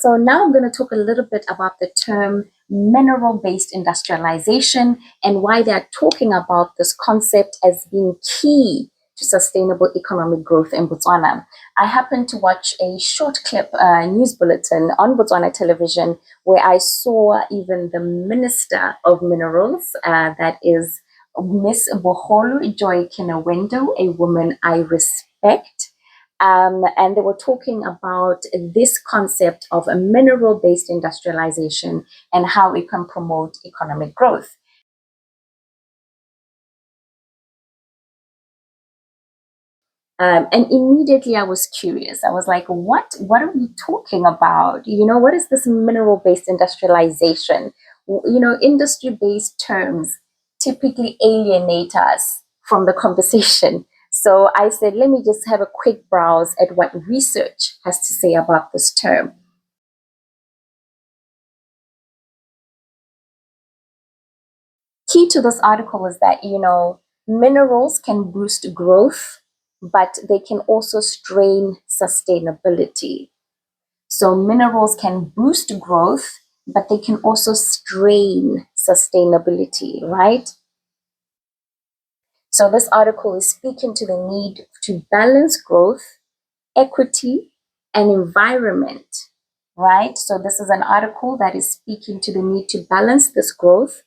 So now I'm going to talk a little bit about the term mineral-based industrialization and why they're talking about this concept as being key to sustainable economic growth in Botswana. I happened to watch a short clip, news bulletin on Botswana Television, where I saw even the Minister of Minerals, that is Miss Boholu Joy Kinawendo, a woman I respect. And they were talking about this concept of a mineral-based industrialization and how it can promote economic growth. And immediately I was curious. I was like, what are we talking about? What is this mineral-based industrialization? Industry-based terms typically alienate us from the conversation. So I said, let me just have a quick browse at what research has to say about this term. Key to this article is that, minerals can boost growth, but they can also strain sustainability. So minerals can boost growth, but they can also strain sustainability, right? So this article is speaking to the need to balance growth, equity, and environment, right? So this is an article that is speaking to the need to balance this growth,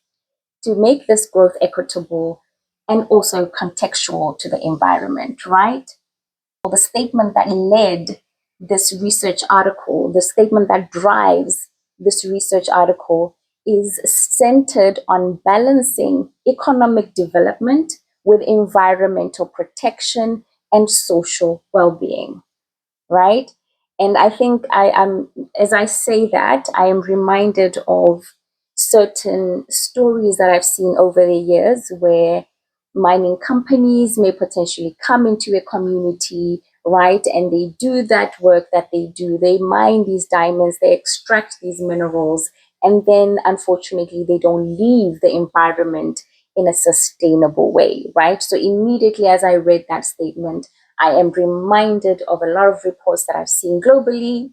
to make this growth equitable and also contextual to the environment, right? The statement that led this research article, the statement that drives this research article is centered on balancing economic development with environmental protection and social well-being, right? And I think as I say that, I am reminded of certain stories that I've seen over the years where mining companies may potentially come into a community, right? And they do that work that they do. They mine these diamonds, they extract these minerals, and then unfortunately, they don't leave the environment in a sustainable way, right? So immediately as I read that statement, I am reminded of a lot of reports that I've seen globally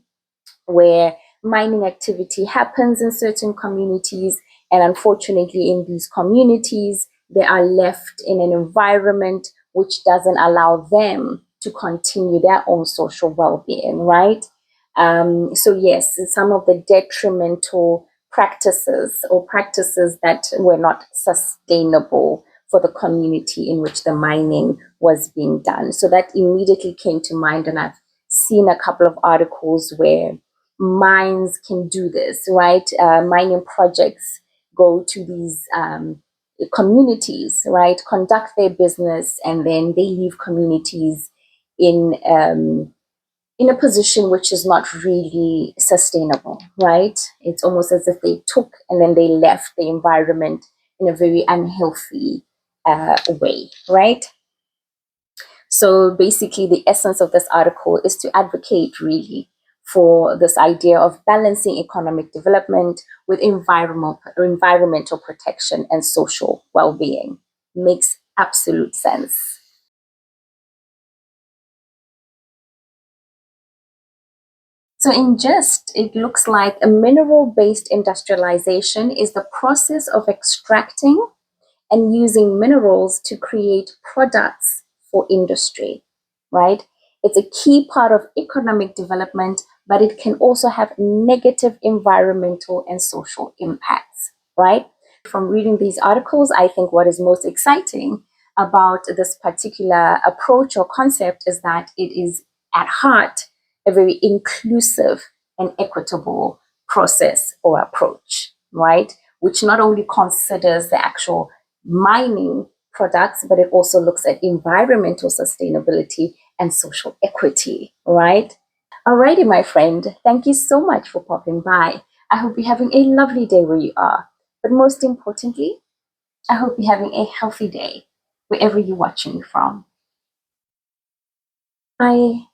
where mining activity happens in certain communities. And unfortunately, in these communities, they are left in an environment which doesn't allow them to continue their own social well-being, right? So yes, some of the detrimental practices or practices that were not sustainable for the community in which the mining was being done. So that immediately came to mind, and I've seen a couple of articles where mines can do this, right? Mining projects go to these communities, right? Conduct their business, and then they leave communities in in a position which is not really sustainable, right? It's almost as if they took and then they left the environment in a very unhealthy way, right? So basically, the essence of this article is to advocate really for this idea of balancing economic development with environmental protection and social well-being. Makes absolute sense. So in gist, it looks like a mineral-based industrialization is the process of extracting and using minerals to create products for industry, right? It's a key part of economic development, but it can also have negative environmental and social impacts, right? From reading these articles, I think what is most exciting about this particular approach or concept is that it is at heart a very inclusive and equitable process or approach, right? Which not only considers the actual mining products, but it also looks at environmental sustainability and social equity, right? Alrighty, my friend, thank you so much for popping by. I hope you're having a lovely day where you are. But most importantly, I hope you're having a healthy day wherever you're watching from. Bye.